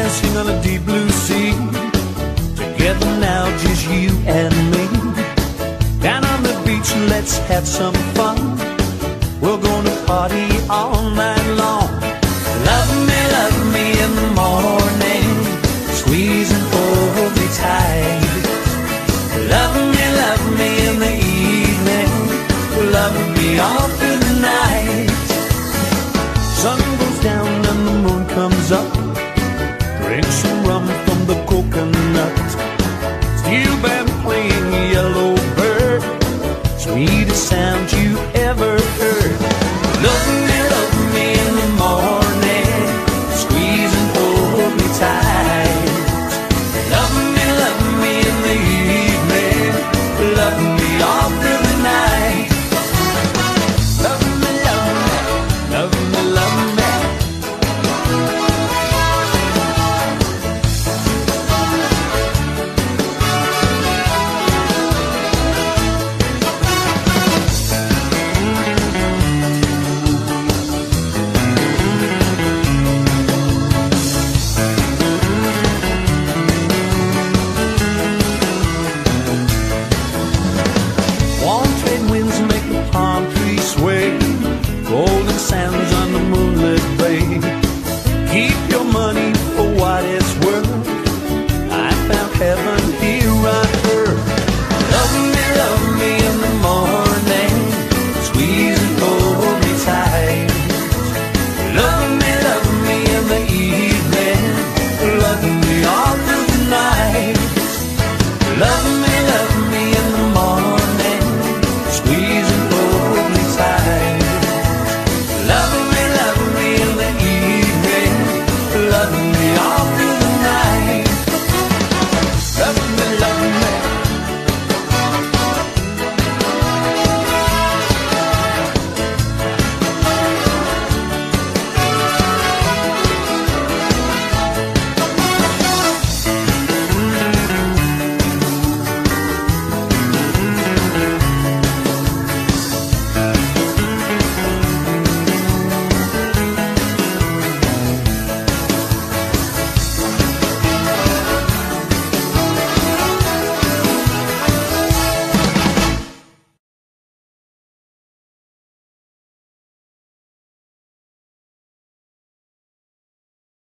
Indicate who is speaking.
Speaker 1: dancing on a deep blue sea. Together now, just you and me. Down on the beach, let's have some fun. We're gonna party all night long. Love me in the morning, squeeze and hold me tight. Love me in the evening, love me all through the night. Sun goes down and the moon comes up. Drink some rum from the coconut. Steel band playing Yellow Bird, sweetest sound you ever